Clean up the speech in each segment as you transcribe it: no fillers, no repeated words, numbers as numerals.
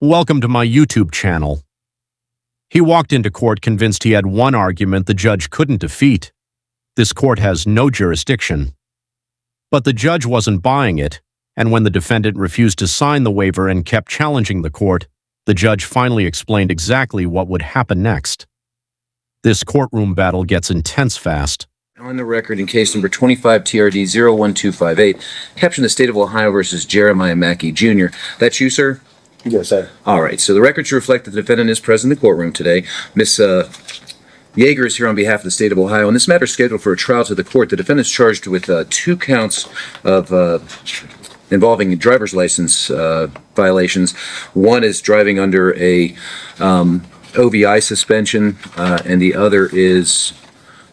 Welcome to my YouTube channel. He walked into court convinced he had one argument the judge couldn't defeat. This court has no jurisdiction. But the judge wasn't buying it, and when the defendant refused to sign the waiver and kept challenging the court, the judge finally explained exactly what would happen next. This courtroom battle gets intense fast. On the record in case number 25 TRD 01258, caption the State of Ohio versus Jeremiah Mackey Jr. That's you, sir? Yes, sir. All right, so the record should reflect that the defendant is present in the courtroom today. Ms. Yeager is here on behalf of the State of Ohio, and this matter is scheduled for a trial to the court. The defendant is charged with 2 counts of involving driver's license violations. One is driving under a OVI suspension, and the other is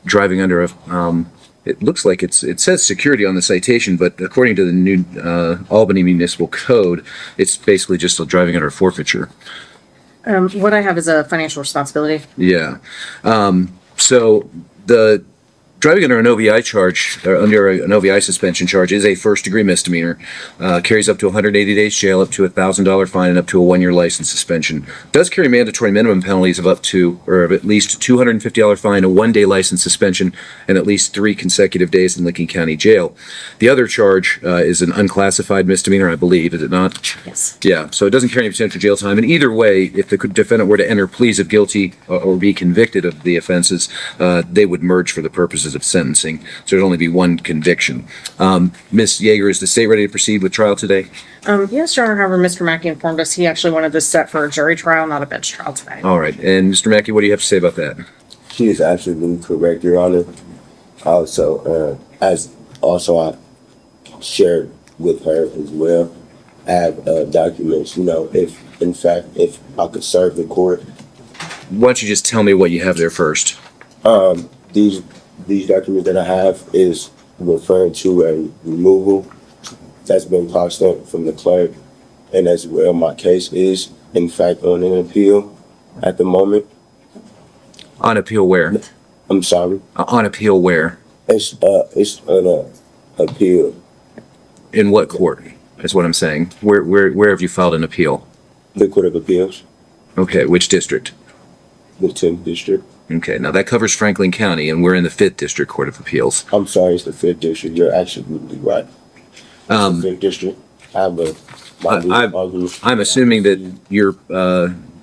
driving under a it looks like it says security on the citation, but according to the new Albany Municipal Code, it's basically just driving under a forfeiture. What I have is a financial responsibility. Yeah. So the driving under an OVI charge, or under an OVI suspension charge, is a first-degree misdemeanor. Carries up to 180 days jail, up to a $1,000 fine, and up to a 1-year license suspension. Does carry mandatory minimum penalties of up to, or of at least $250 fine, a 1-day license suspension, and at least 3 consecutive days in Licking County Jail. The other charge is an unclassified misdemeanor, I believe, is it not? Yes. Yeah, so it doesn't carry any potential jail time. And either way, if the defendant were to enter pleas of guilty or be convicted of the offenses, they would merge for the purposes of sentencing. So there'd only be one conviction. Ms. Yeager, is the state ready to proceed with trial today? Yes, Your Honor. However, Mr. Mackey informed us he actually wanted this set for a jury trial, not a bench trial today. All right. And Mr. Mackey, what do you have to say about that? She is absolutely correct, Your Honor. Also, I shared with her as well. I have documents, if in fact, if I could serve the court. Why don't you just tell me what you have there first? These documents that I have is referring to a removal that's been passed up from the clerk, and as well my case is in fact on an appeal at the moment. On appeal where? I'm sorry. On appeal where? It's on a appeal. In what court? That's what I'm saying. Where have you filed an appeal? The Court of Appeals, Okay, which district? the 10th District. Okay, now that covers Franklin County, and we're in the 5th District Court of Appeals. I'm sorry, it's the 5th District. You're absolutely right. It's the 5th District. I have I'm assuming that your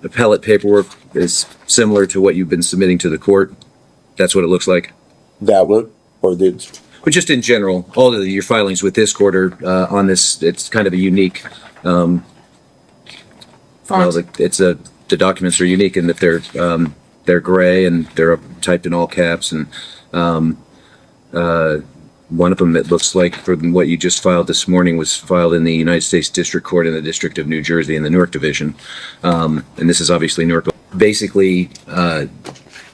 appellate paperwork is similar to what you've been submitting to the court. That's what it looks like. that one or this. But just in general, all of your filings with this court are on this. It's kind of a unique. Font. The documents are unique in that they're gray and they're typed in all caps, and one of them, it looks like, from what you just filed this morning, was filed in the United States District Court in the District of New Jersey in the Newark Division, and this is obviously Newark. Basically,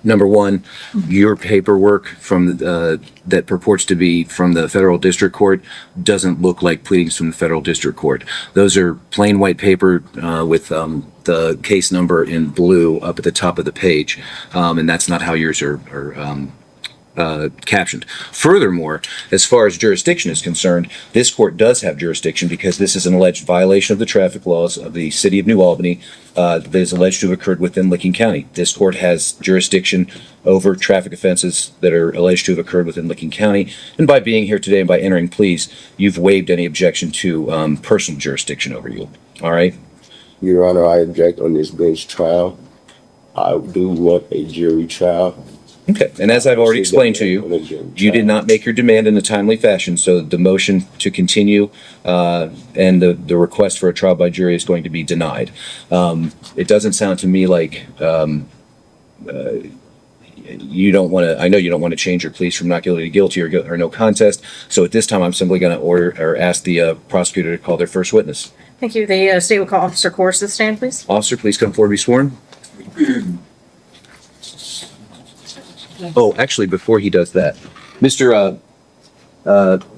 number one, your paperwork from that purports to be from the federal district court doesn't look like pleadings from the federal district court. Those are plain white paper with the case number in blue up at the top of the page, and that's not how yours are captioned. Furthermore, as far as jurisdiction is concerned, this court does have jurisdiction because this is an alleged violation of the traffic laws of the city of New Albany that is alleged to have occurred within Licking County. This court has jurisdiction over traffic offenses that are alleged to have occurred within Licking County, and by being here today and by entering pleas, you've waived any objection to personal jurisdiction over you. All right? Your Honor, I object on this bench trial. I do want a jury trial. Okay, and as I've already explained to you, you did not make your demand in a timely fashion, so the motion to continue and the request for a trial by jury is going to be denied. It doesn't sound to me like you don't want to, I know you don't want to change your pleas from not guilty to guilty or no contest, so at this time I'm simply going to order or ask the prosecutor to call their first witness. Thank you. The state will call Officer Course to the stand, please. Officer, please come forward and be sworn. Oh, actually, before he does that, Mr.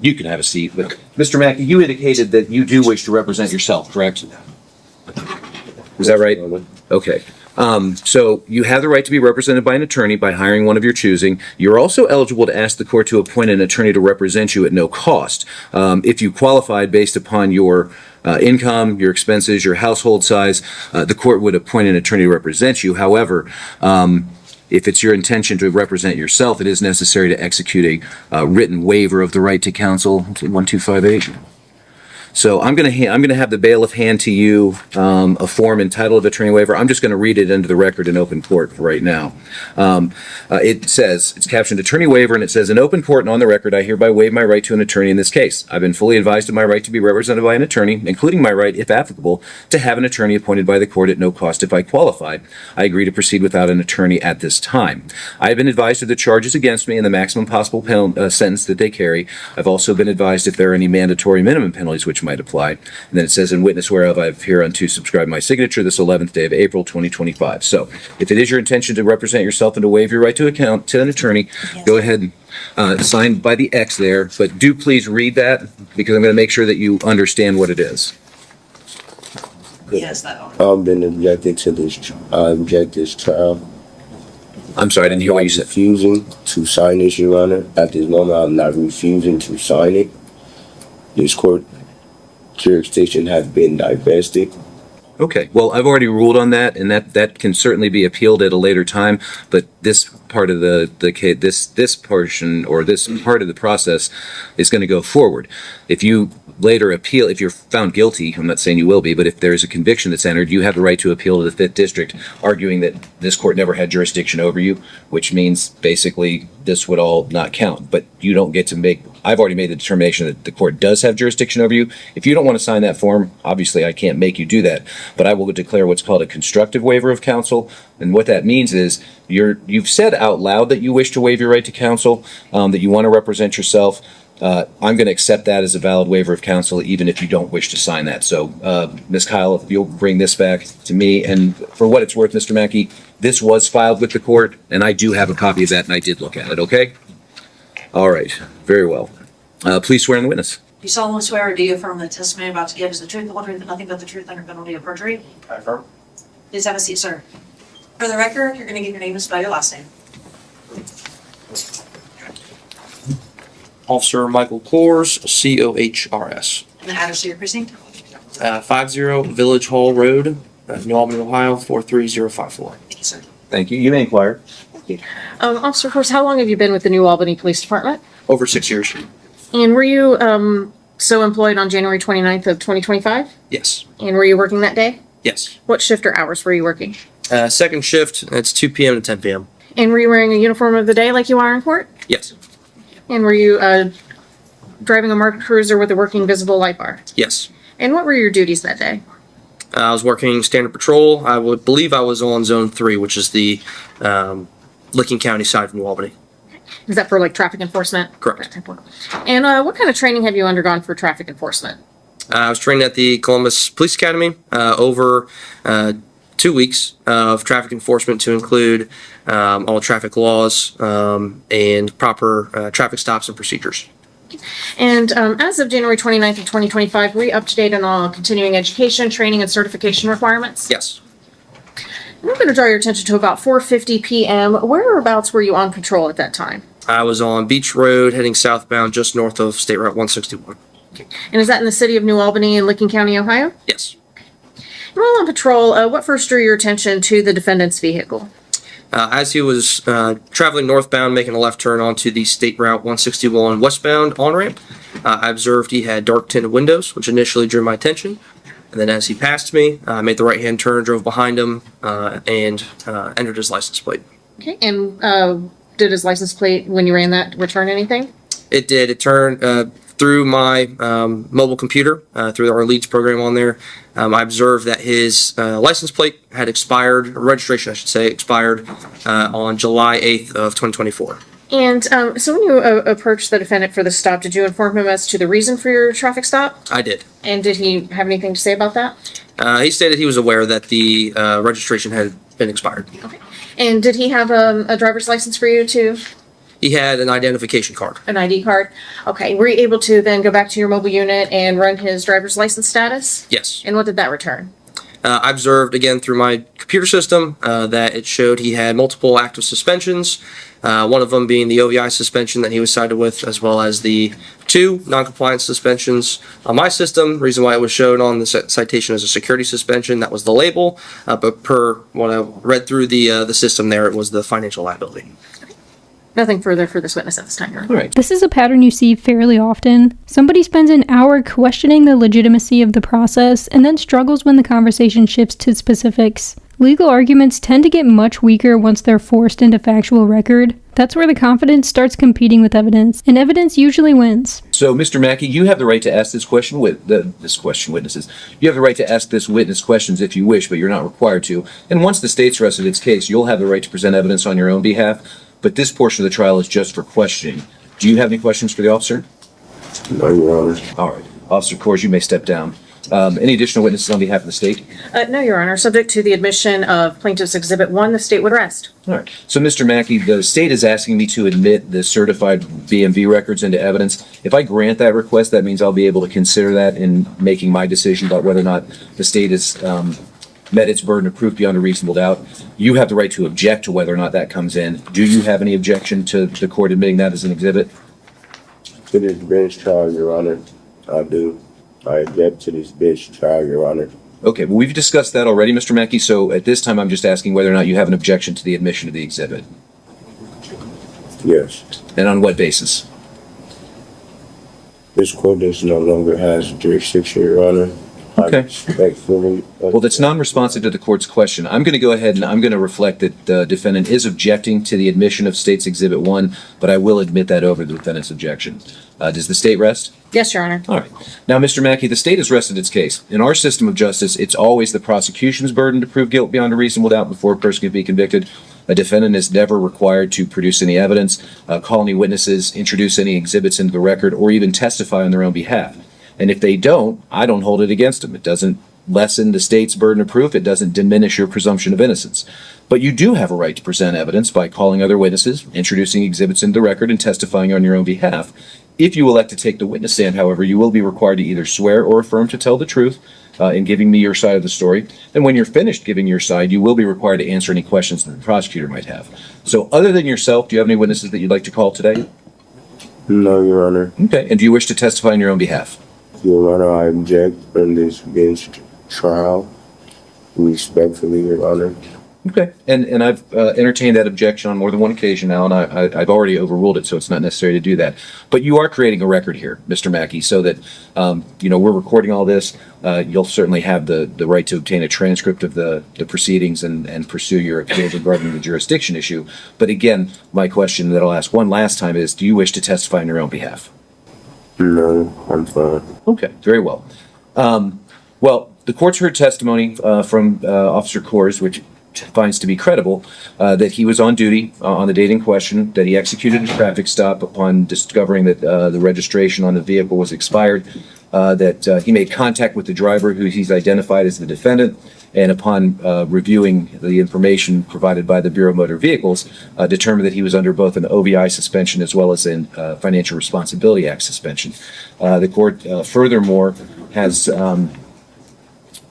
You can have a seat, but Mr. Mackey, you indicated that you do wish to represent yourself, correct? Is that right? Okay. So you have the right to be represented by an attorney by hiring one of your choosing. You're also eligible to ask the court to appoint an attorney to represent you at no cost. If you qualified based upon your income, your expenses, your household size, the court would appoint an attorney to represent you. However, if it's your intention to represent yourself, it is necessary to execute a written waiver of the right to counsel. 1258. So I'm going to have the bailiff hand to you a form entitled attorney waiver. I'm just going to read it into the record in open court right now. It says, it's captioned attorney waiver, and it says, in open court and on the record, I hereby waive my right to an attorney in this case. I've been fully advised of my right to be represented by an attorney, including my right, if applicable, to have an attorney appointed by the court at no cost if I qualify. I agree to proceed without an attorney at this time. I have been advised of the charges against me and the maximum possible sentence that they carry. I've also been advised if there are any mandatory minimum penalties which might apply. And then it says, in witness whereof I have hereunto subscribed my signature this 11th day of April 2025. So if it is your intention to represent yourself and to waive your right to account to an attorney, go ahead and sign by the X there. But do please read that, because I'm going to make sure that you understand what it is. Yes, that one. I've been objected to this. I object this trial. I'm sorry, I didn't hear what you said. Refusing to sign this, Your Honor. At this moment, I'm not refusing to sign it. This court jurisdiction has been divested. Okay, well, I've already ruled on that, and that can certainly be appealed at a later time. But this part of the case, this portion or this part of the process is going to go forward. If you later appeal, if you're found guilty, I'm not saying you will be, but if there is a conviction that's entered, you have the right to appeal to the 5th District, arguing that this court never had jurisdiction over you, which means basically this would all not count. But you don't get to make. I've already made the determination that the court does have jurisdiction over you. If you don't want to sign that form, obviously I can't make you do that. But I will declare what's called a constructive waiver of counsel. And what that means is you've said out loud that you wish to waive your right to counsel, that you want to represent yourself. I'm going to accept that as a valid waiver of counsel, even if you don't wish to sign that. So, Ms. Kyle, if you'll bring this back to me. And for what it's worth, Mr. Mackey, this was filed with the court, and I do have a copy of that, and I did look at it, okay? All right, very well. Please swear in the witness. Do you solemnly swear or do you affirm the testimony you're about to give is the truth, the whole truth, and nothing but the truth under penalty of perjury? I affirm. Please have a seat, sir. For the record, you're going to give your name and spell your last name. Officer Michael Coors, Cohrs. And the address of your precinct? 50 Village Hall Road, New Albany, Ohio, 43054. Thank you, sir. Thank you. You may inquire. Officer Horse, how long have you been with the New Albany Police Department? Over 6 years. And were you so employed on January 29th of 2025? Yes. And were you working that day? Yes. What shift or hours were you working? Second shift, it's 2 p.m. to 10 p.m. And were you wearing a uniform of the day like you are in court? Yes. And were you driving a marked cruiser with a working visible light bar? Yes. And what were your duties that day? I was working standard patrol. I would believe I was on Zone 3, which is the Licking County side of New Albany. Is that for like traffic enforcement? Correct. And what kind of training have you undergone for traffic enforcement? I was trained at the Columbus Police Academy over 2 weeks of traffic enforcement to include all traffic laws and proper traffic stops and procedures. And as of January 29th of 2025, were you up to date on all continuing education, training, and certification requirements? Yes. I'm going to draw your attention to about 4:50 p.m. Whereabouts were you on patrol at that time? I was on Beach Road heading southbound just north of State Route 161. And is that in the city of New Albany in Licking County, Ohio? Yes. While on patrol, what first drew your attention to the defendant's vehicle? As he was traveling northbound, making a left turn onto the State Route 161 westbound on-ramp, I observed he had dark tinted windows, which initially drew my attention. And then as he passed me, I made the right-hand turn, drove behind him, and entered his license plate. Okay, and did his license plate, when you ran that, return anything? It did. It turned through my mobile computer, through our leads program on there. I observed that his license plate had expired, or registration, I should say, expired on July 8th of 2024. And so when you approached the defendant for the stop, did you inform him as to the reason for your traffic stop? I did. And did he have anything to say about that? He stated he was aware that the registration had been expired. Okay. And did he have a driver's license for you too? He had an identification card. An ID card? Okay. Were you able to then go back to your mobile unit and run his driver's license status? Yes. And what did that return? I observed again through my computer system that it showed he had multiple active suspensions, one of them being the OVI suspension that he was cited with, as well as the 2 non-compliance suspensions on my system. Reason why it was shown on the citation as a security suspension, that was the label, but per what I read through the system there, it was the financial liability. Nothing further for this witness at this time, Your Honor. All right. This is a pattern you see fairly often. Somebody spends an hour questioning the legitimacy of the process and then struggles when the conversation shifts to specifics. Legal arguments tend to get much weaker once they're forced into factual record. That's where the confidence starts competing with evidence, and evidence usually wins. So, Mr. Mackey, you have the right to ask this question witnesses. You have the right to ask this witness questions if you wish, but you're not required to. And once the state's rested its case, you'll have the right to present evidence on your own behalf. But this portion of the trial is just for questioning. Do you have any questions for the officer? No, Your Honor. All right. Officer Kors, you may step down. Any additional witnesses on behalf of the state? No, Your Honor. Subject to the admission of Plaintiff's Exhibit 1, the state would rest. All right. So, Mr. Mackey, the state is asking me to admit the certified BMV records into evidence. If I grant that request, that means I'll be able to consider that in making my decision about whether or not the state has met its burden of proof beyond a reasonable doubt. You have the right to object to whether or not that comes in. Do you have any objection to the court admitting that as an exhibit? To this bench trial, Your Honor, I do. I object to this bench trial, Your Honor. Okay, well, we've discussed that already, Mr. Mackey, so at this time, I'm just asking whether or not you have an objection to the admission of the exhibit. Yes. And on what basis? This court does no longer has jurisdiction, Your Honor. Okay. I respectfully. Well, that's non-responsive to the court's question. I'm going to go ahead and I'm going to reflect that the defendant is objecting to the admission of State's Exhibit 1, but I will admit that over the defendant's objection. Does the state rest? Yes, Your Honor. All right. Now, Mr. Mackey, the state has rested its case. In our system of justice, it's always the prosecution's burden to prove guilt beyond a reasonable doubt before a person can be convicted. A defendant is never required to produce any evidence, call any witnesses, introduce any exhibits into the record, or even testify on their own behalf. And if they don't, I don't hold it against them. It doesn't lessen the state's burden of proof. It doesn't diminish your presumption of innocence. But you do have a right to present evidence by calling other witnesses, introducing exhibits into the record, and testifying on your own behalf. If you elect to take the witness stand, however, you will be required to either swear or affirm to tell the truth in giving me your side of the story. And when you're finished giving your side, you will be required to answer any questions that the prosecutor might have. So other than yourself, do you have any witnesses that you'd like to call today? No, Your Honor. Okay. And do you wish to testify on your own behalf? Your Honor, I object in this bench trial. Respectfully, Your Honor. Okay. And I've entertained that objection on more than one occasion now, and I've already overruled it, so it's not necessary to do that. But you are creating a record here, Mr. Mackey, so that, we're recording all this. You'll certainly have the right to obtain a transcript of the proceedings and pursue your appeal regarding the jurisdiction issue. But again, my question that I'll ask one last time is, do you wish to testify on your own behalf? No, I'm fine. Okay, very well. The court's heard testimony from Officer Kors, which finds to be credible, that he was on duty on the date in question, that he executed a traffic stop upon discovering that the registration on the vehicle was expired, that he made contact with the driver, who he's identified as the defendant, and upon reviewing the information provided by the Bureau of Motor Vehicles, determined that he was under both an OVI suspension as well as a Financial Responsibility Act suspension. The court, furthermore, has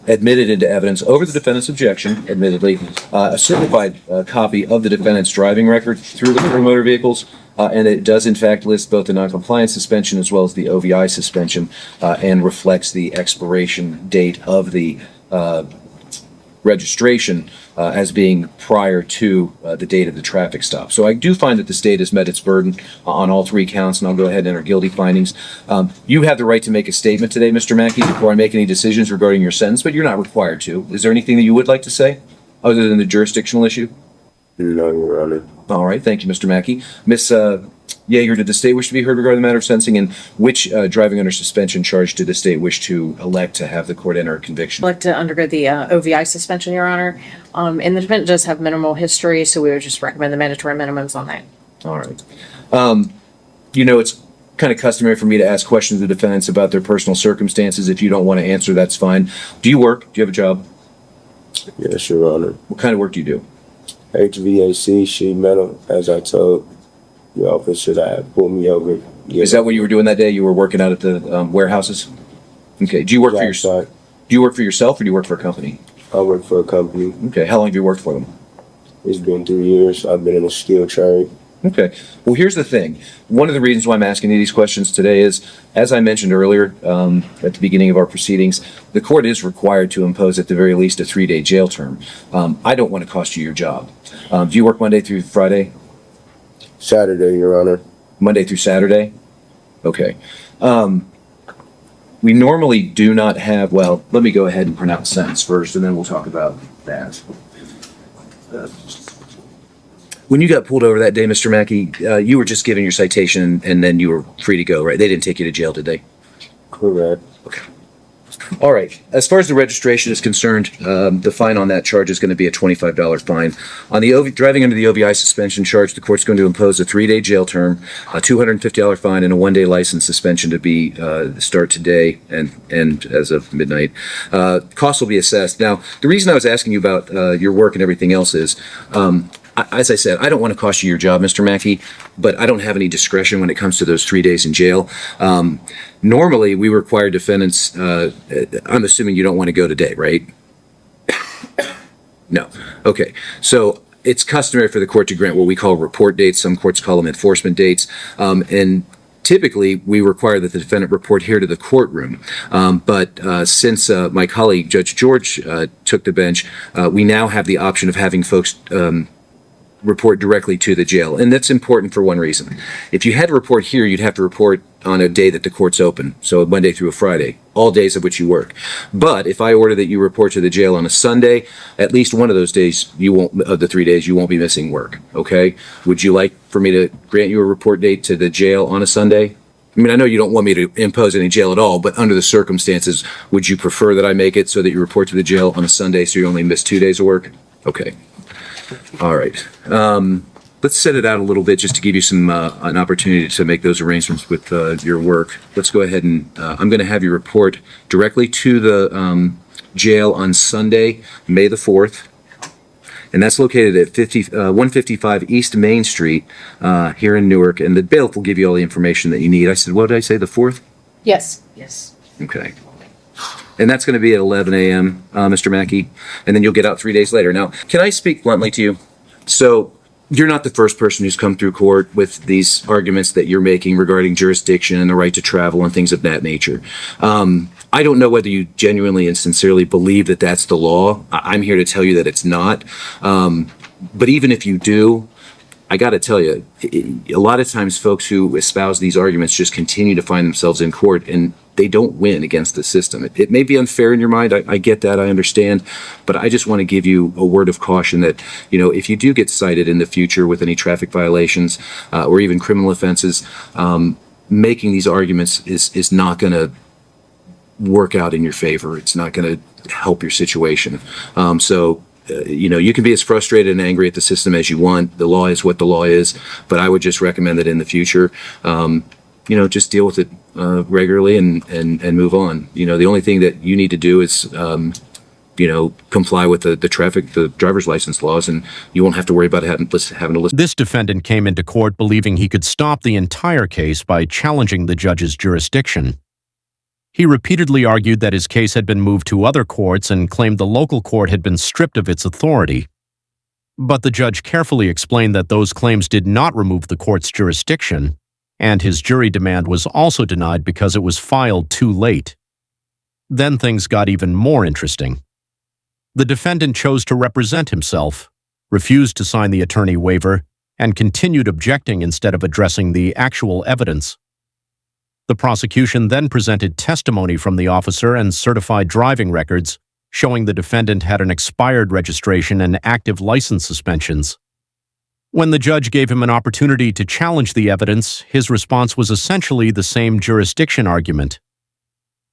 admitted into evidence over the defendant's objection, admittedly, a certified copy of the defendant's driving record through the Bureau of Motor Vehicles, and it does in fact list both the noncompliance suspension as well as the OVI suspension, and reflects the expiration date of the registration as being prior to the date of the traffic stop. So I do find that the state has met its burden on all three counts, and I'll go ahead and enter guilty findings. You have the right to make a statement today, Mr. Mackey, before I make any decisions regarding your sentence, but you're not required to. Is there anything that you would like to say other than the jurisdictional issue? No, Your Honor. All right, thank you, Mr. Mackey. Ms. Yeager, did the state wish to be heard regarding the matter of sentencing, and which driving under suspension charge did the state wish to elect to have the court enter a conviction? I'd like to undergo the OVI suspension, Your Honor. And the defendant does have minimal history, so we would just recommend the mandatory minimums on that. All right. It's kind of customary for me to ask questions of the defendants about their personal circumstances. If you don't want to answer, that's fine. Do you work? Do you have a job? Yes, Your Honor. What kind of work do you do? HVAC, sheet metal, as I told the officer that pulled me over. Is that what you were doing that day? You were working out at the warehouses? Okay. Do you work for yourself? Do you work for yourself or do you work for a company? I work for a company. Okay, how long have you worked for them? It's been 3 years. I've been in a skilled trade. Okay. Well, here's the thing. One of the reasons why I'm asking you these questions today is, as I mentioned earlier, at the beginning of our proceedings, the court is required to impose at the very least a 3-day jail term. I don't want to cost you your job. Do you work Monday through Friday? Saturday, Your Honor. Monday through Saturday? Okay. We normally do not have, well, let me go ahead and pronounce the sentence first, and then we'll talk about that. When you got pulled over that day, Mr. Mackey, you were just given your citation and then you were free to go, right? They didn't take you to jail, did they? Correct. Okay. All right. As far as the registration is concerned, the fine on that charge is going to be a $25 fine. On the driving under the OVI suspension charge, the court's going to impose a 3-day jail term, a $250 fine, and a 1-day license suspension to be start today and as of midnight. Costs will be assessed. Now, the reason I was asking you about your work and everything else is, as I said, I don't want to cost you your job, Mr. Mackey, but I don't have any discretion when it comes to those 3 days in jail. Normally, we require defendants, I'm assuming you don't want to go today, right? No. Okay. So it's customary for the court to grant what we call report dates. Some courts call them enforcement dates. And typically, we require that the defendant report here to the courtroom. But since my colleague, Judge George, took the bench, we now have the option of having folks report directly to the jail. And that's important for one reason. If you had to report here, you'd have to report on a day that the court's open, so Monday through a Friday, all days of which you work. But if I order that you report to the jail on a Sunday, at least one of those days, you won't, of the 3 days, you won't be missing work, okay? Would you like for me to grant you a report date to the jail on a Sunday? I mean, I know you don't want me to impose any jail at all, but under the circumstances, would you prefer that I make it so that you report to the jail on a Sunday so you only miss 2 days of work? Okay. All right. Let's set it out a little bit just to give you some an opportunity to make those arrangements with your work. Let's go ahead and I'm going to have you report directly to the jail on Sunday, May the 4th. And that's located at 155 East Main Street here in Newark. And the bailiff will give you all the information that you need. I said, what did I say, the 4th? Yes. Yes. Okay. And that's going to be at 11 a.m., Mr. Mackey. And then you'll get out 3 days later. Now, can I speak bluntly to you? So you're not the first person who's come through court with these arguments that you're making regarding jurisdiction and the right to travel and things of that nature. I don't know whether you genuinely and sincerely believe that that's the law. I'm here to tell you that it's not. But even if you do, I got to tell you, a lot of times folks who espouse these arguments just continue to find themselves in court and they don't win against the system. It may be unfair in your mind. I get that. I understand. But I just want to give you a word of caution that, you know, if you do get cited in the future with any traffic violations or even criminal offenses, making these arguments is not going to work out in your favor. It's not going to help your situation. You know, you can be as frustrated and angry at the system as you want. The law is what the law is. But I would just recommend that in the future, you know, just deal with it regularly and move on. You know, the only thing that you need to do is, you know, comply with the driver's license laws, and you won't have to worry about having to listen. This defendant came into court believing he could stop the entire case by challenging the judge's jurisdiction. He repeatedly argued that his case had been moved to other courts and claimed the local court had been stripped of its authority. But the judge carefully explained that those claims did not remove the court's jurisdiction, and his jury demand was also denied because it was filed too late. Then things got even more interesting. The defendant chose to represent himself, refused to sign the attorney waiver, and continued objecting instead of addressing the actual evidence. The prosecution then presented testimony from the officer and certified driving records showing the defendant had an expired registration and active license suspensions. When the judge gave him an opportunity to challenge the evidence, his response was essentially the same jurisdiction argument.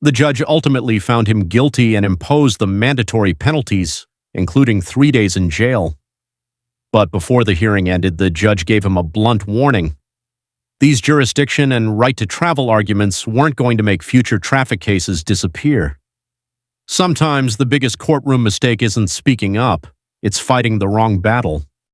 The judge ultimately found him guilty and imposed the mandatory penalties, including 3 days in jail. But before the hearing ended, the judge gave him a blunt warning. These jurisdiction and right to travel arguments weren't going to make future traffic cases disappear. Sometimes the biggest courtroom mistake isn't speaking up, it's fighting the wrong battle.